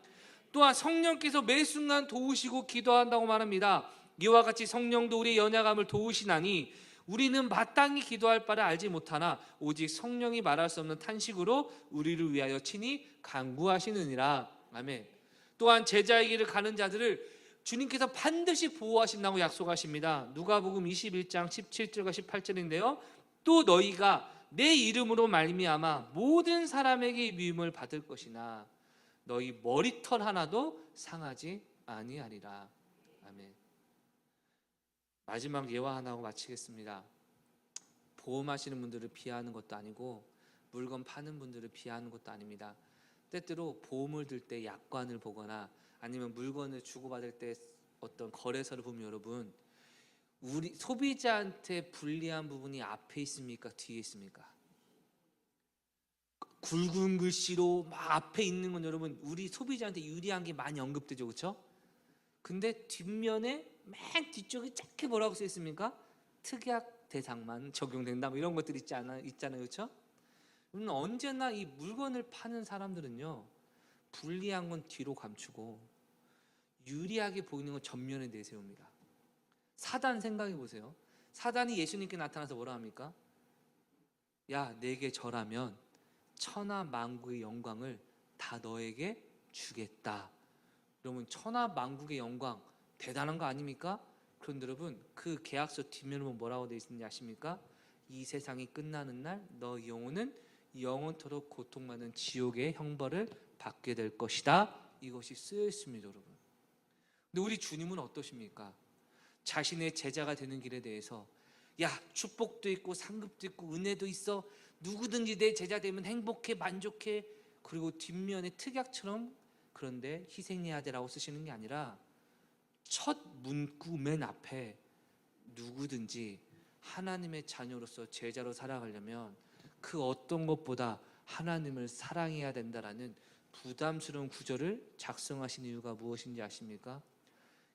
또한 성령께서 매 순간 도우시고 기도한다고 말합니다. 이와 같이 성령도 우리의 연약함을 도우시나니 우리는 마땅히 기도할 바를 알지 못하나 오직 성령이 말할 수 없는 탄식으로 우리를 위하여 친히 간구하시느니라. 아멘. 또한 제자의 길을 가는 자들을 주님께서 반드시 보호하신다고 약속하십니다. 누가복음 21장 17절과 18절인데요. 또 너희가 내 이름으로 말미암아 모든 사람에게 미움을 받을 것이나 너희 머리털 하나도 상하지 아니하리라. 아멘. 마지막 예화 하나 하고 마치겠습니다. 보험하시는 분들을 비하하는 것도 아니고 물건 파는 분들을 비하하는 것도 아닙니다. 때때로 보험을 들 때 약관을 보거나 아니면 물건을 주고받을 때 어떤 거래서를 보면 여러분, 우리 소비자한테 불리한 부분이 앞에 있습니까? 뒤에 있습니까? 굵은 글씨로 막 앞에 있는 건 여러분 우리 소비자한테 유리한 게 많이 언급되죠, 그렇죠? 근데 뒷면에 맨 뒤쪽에 짧게 뭐라고 써 있습니까? 특약 대상만 적용된다, 뭐 이런 것들 있잖아요, 그렇죠? 언제나 이 물건을 파는 사람들은요, 불리한 건 뒤로 감추고 유리하게 보이는 건 전면에 내세웁니다. 사단 생각해 보세요. 사단이 예수님께 나타나서 뭐라 합니까? 야, 내게 절하면 천하 만국의 영광을 다 너에게 주겠다. 여러분, 천하 만국의 영광 대단한 거 아닙니까? 그런데 여러분, 그 계약서 뒷면에 뭐라고 되어 있는지 아십니까? 이 세상이 끝나는 날 너 영혼은 영원토록 고통받는 지옥의 형벌을 받게 될 것이다. 이것이 쓰여 있습니다, 여러분. 근데 우리 주님은 어떠십니까? 자신의 제자가 되는 길에 대해서 야, 축복도 있고 상급도 있고 은혜도 있어, 누구든지 내 제자 되면 행복해, 만족해, 그리고 뒷면에 특약처럼 그런데 희생해야 되라고 쓰시는 게 아니라 첫 문구 맨 앞에 누구든지 하나님의 자녀로서 제자로 살아가려면 그 어떤 것보다 하나님을 사랑해야 된다라는 부담스러운 구절을 작성하신 이유가 무엇인지 아십니까?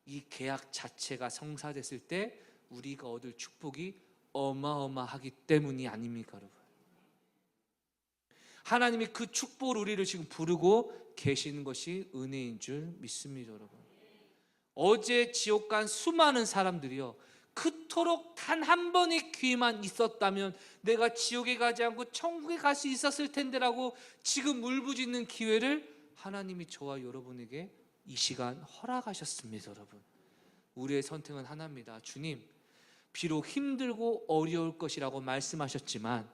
이 계약 자체가 성사됐을 때 우리가 얻을 축복이 어마어마하기 때문이 아닙니까, 여러분? 하나님이 그 축복을 우리를 지금 부르고 계시는 것이 은혜인 줄 믿습니다, 여러분. 어제 지옥 간 수많은 사람들이요, 그토록 단 한 번의 기회만 있었다면 내가 지옥에 가지 않고 천국에 갈 수 있었을 텐데라고 지금 울부짖는 기회를 하나님이 저와 여러분에게 이 시간 허락하셨습니다, 여러분. 우리의 선택은 하나입니다. 주님, 비록 힘들고 어려울 것이라고 말씀하셨지만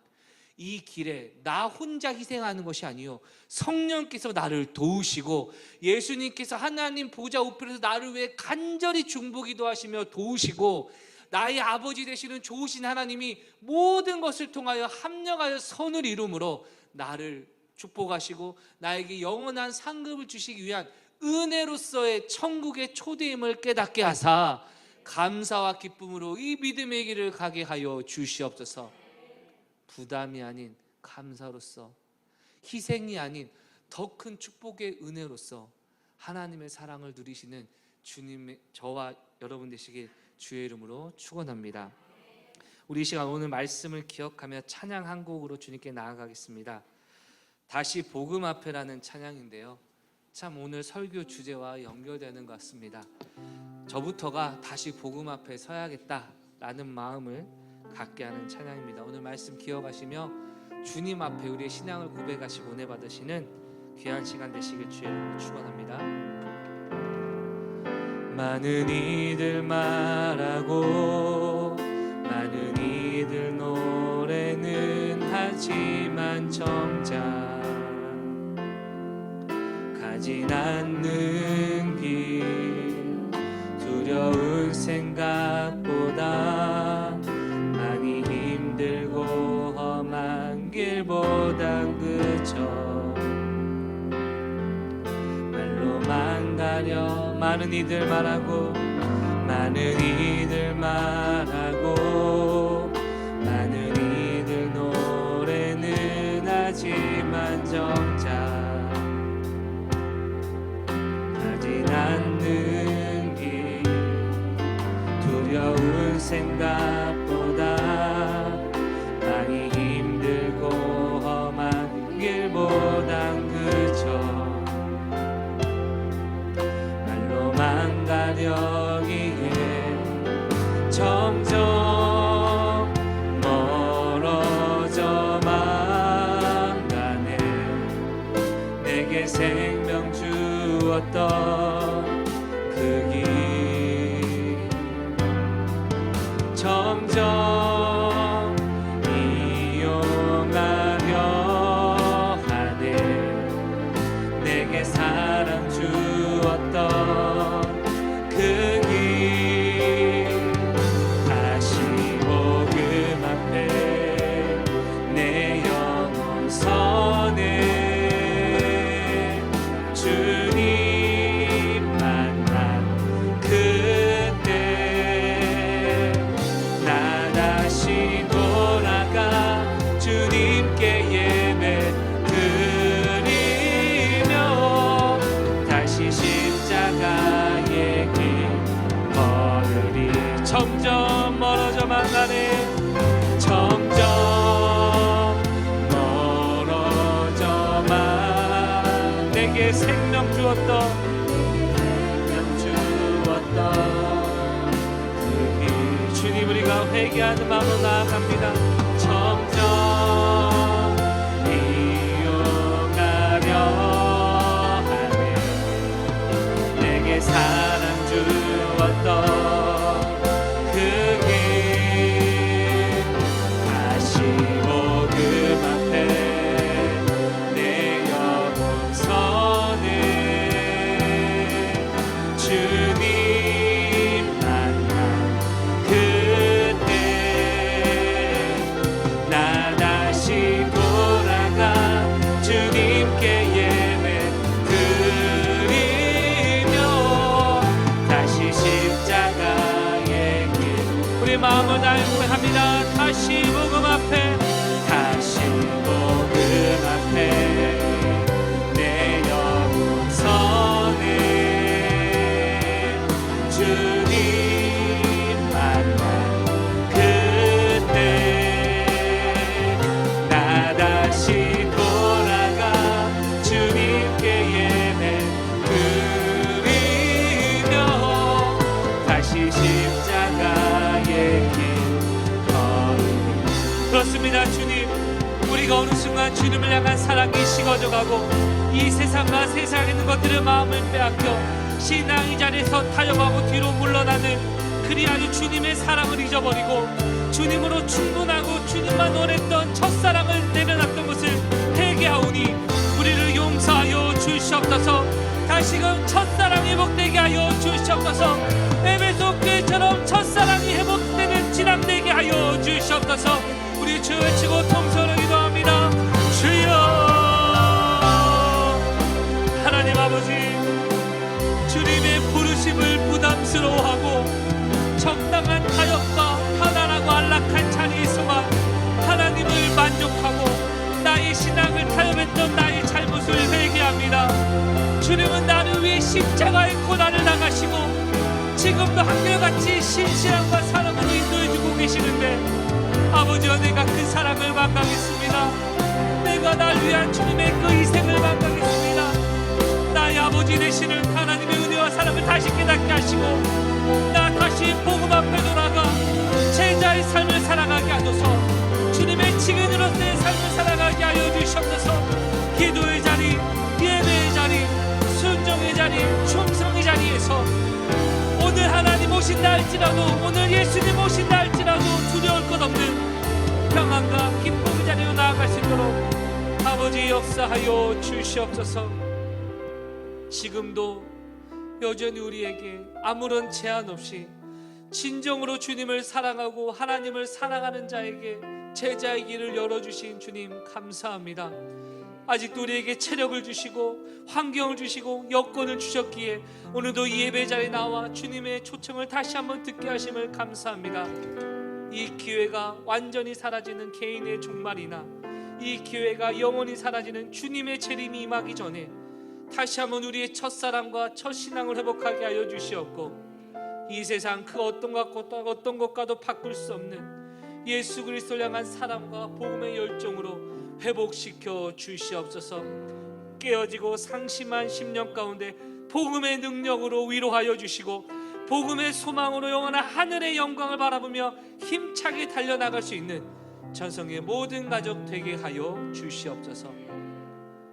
이 길에 나 혼자 희생하는 것이 아니요, 성령께서 나를 도우시고 예수님께서 하나님 보좌 우편에서 나를 위해 간절히 중보기도 하시며 도우시고 나의 아버지 되시는 좋으신 하나님이 모든 것을 통하여 합력하여 선을 이루므로 나를 축복하시고 나에게 영원한 상급을 주시기 위한 은혜로서의 천국의 초대임을 깨닫게 하사 감사와 기쁨으로 이 믿음의 길을 가게 하여 주시옵소서. 부담이 아닌 감사로서, 희생이 아닌 더 큰 축복의 은혜로서 하나님의 사랑을 누리시는 주님의 저와 여러분 되시길 주의 이름으로 축원합니다. 우리 이 시간 오늘 말씀을 기억하며 찬양 한 곡으로 주님께 나아가겠습니다. 다시 복음 앞에라는 찬양인데요, 참 오늘 설교 주제와 연결되는 것 같습니다. 저부터가 다시 복음 앞에 서야겠다라는 마음을 갖게 하는 찬양입니다. 오늘 말씀 기억하시며 주님 앞에 우리의 신앙을 고백하시고 은혜 받으시는 귀한 시간 되시길 주의 이름으로 축원합니다. 많은 이들 말하고 많은 이들 노래는 하지만 정작 가진 않는 길 두려운 생각보다 많이 힘들고 험한 길보단 그저 말로만 가려 많은 이들 말하고 많은 이들 말하고 많은 이들 노래는 하지만 정작 가진 않는 길 두려운 생각보다 많이 힘들고 험한 길보단 그저 말로만 가려기에 점점 멀어져만 가네. 내게 생명 주었던 그 길 점점 이용하려 하네. 내게 사랑 주었던 그 길 다시 복음 앞에 내 영혼 서네. 주님 만난 그때 나 다시 돌아가 주님께 예배 드리며 다시 십자가의 길 걸으리. 점점 멀어져만 가네. 점점 멀어져만 내게 생명 주었던 그 길 주님 우리가 회개하는 마음으로 나아갑니다. 점점 이용하려 하네. 내게 사랑 주었던 그 길 다시 복음 앞에 내 영혼 서네. 주님 만난 그때 나 다시 돌아가 주님께 예배 드리며 다시 십자가의 길 우리 마음을 다해 고백합니다. 다시 복음 앞에 다시 복음 앞에 내 영혼 서네. 주님 만난 그때 나 다시 돌아가 주님께 예배 드리며 다시 십자가의 길 걸으리. 그렇습니다. 주님 우리가 어느 순간 주님을 향한 사랑이 식어져가고 이 세상과 세상에 있는 것들의 마음을 빼앗겨 신앙의 자리에서 타협하고 뒤로 물러나는 그리하여 주님의 사랑을 잊어버리고 주님으로 충분하고 주님만 원했던 첫사랑을 내려놨던 것을 회개하오니 우리를 용서하여 주시옵소서. 다시금 첫사랑이 회복되게 하여 주시옵소서. 에베소 교회처럼 첫사랑이 회복되는 지남되게 하여 주시옵소서. 우리 주 외치고 통성으로 기도합니다. 주여 하나님 아버지 주님의 부르심을 부담스러워하고 적당한 타협과 편안하고 안락한 자리에 있어만 하나님을 만족하고 나의 신앙을 타협했던 나의 잘못을 회개합니다. 주님은 나를 위해 십자가의 고난을 당하시고 지금도 한결같이 신실함과 사랑으로 인도해주고 계시는데 아버지여 내가 그 사랑을 망각했습니다. 내가 날 위한 주님의 그 희생을 망각했습니다. 나의 아버지 되시는 하나님의 은혜와 사랑을 다시 깨닫게 하시고 나 다시 복음 앞에 돌아가 제자의 삶을 살아가게 하소서. 주님의 증인으로서의 삶을 살아가게 하여 주시옵소서. 기도의 자리, 할지라도, 오늘 예수님 오신다 할지라도 두려울 것 없는 평안과 기쁨 자리로 나아갈 수 있도록 아버지 역사하여 주시옵소서. 지금도 여전히 우리에게 아무런 제한 없이 진정으로 주님을 사랑하고 하나님을 사랑하는 자에게 제자의 길을 열어주신 주님 감사합니다. 아직도 우리에게 체력을 주시고 환경을 주시고 여건을 주셨기에 오늘도 이 예배 자리에 나와 주님의 초청을 다시 한번 듣게 하심을 감사합니다. 이 기회가 완전히 사라지는 개인의 종말이나 이 기회가 영원히 사라지는 주님의 재림이 임하기 전에 다시 한번 우리의 첫사랑과 첫신앙을 회복하게 하여 주시옵고, 이 세상 그 어떤 것과도 바꿀 수 없는 예수 그리스도를 향한 사랑과 복음의 열정으로 회복시켜 주시옵소서. 깨어지고 상심한 심령 가운데 복음의 능력으로 위로하여 주시고, 복음의 소망으로 영원한 하늘의 영광을 바라보며 힘차게 달려나갈 수 있는 전성의 모든 가족 되게 하여 주시옵소서.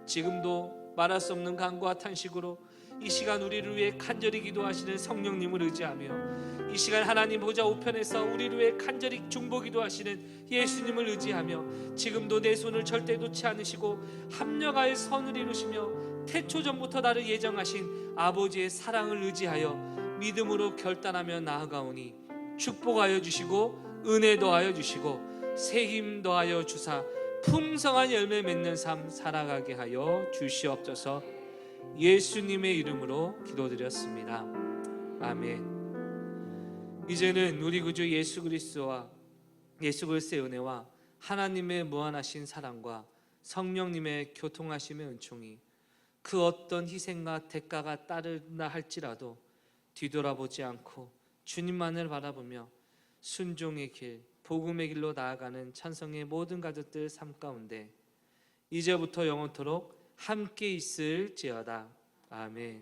지금도 말할 수 없는 간구와 탄식으로 이 시간 우리를 위해 간절히 기도하시는 성령님을 의지하며, 이 시간 하나님 보좌 우편에서 우리를 위해 간절히 중보 기도하시는 예수님을 의지하며, 지금도 내 손을 절대 놓지 않으시고 합력하여 선을 이루시며 태초 전부터 나를 예정하신 아버지의 사랑을 의지하여 믿음으로 결단하며 나아가오니, 축복하여 주시고 은혜 더하여 주시고 새 힘 더하여 주사 풍성한 열매 맺는 삶 살아가게 하여 주시옵소서. 예수님의 이름으로 기도드렸습니다. 아멘. 이제는 우리 구주 예수 그리스도의 은혜와 하나님의 무한하신 사랑과 성령님의 교통하심의 은총이 그 어떤 희생과 대가가 따른다 할지라도 뒤돌아보지 않고 주님만을 바라보며 순종의 길, 복음의 길로 나아가는 찬성의 모든 가족들 삶 가운데 이제부터 영원토록 함께 있을지어다. 아멘.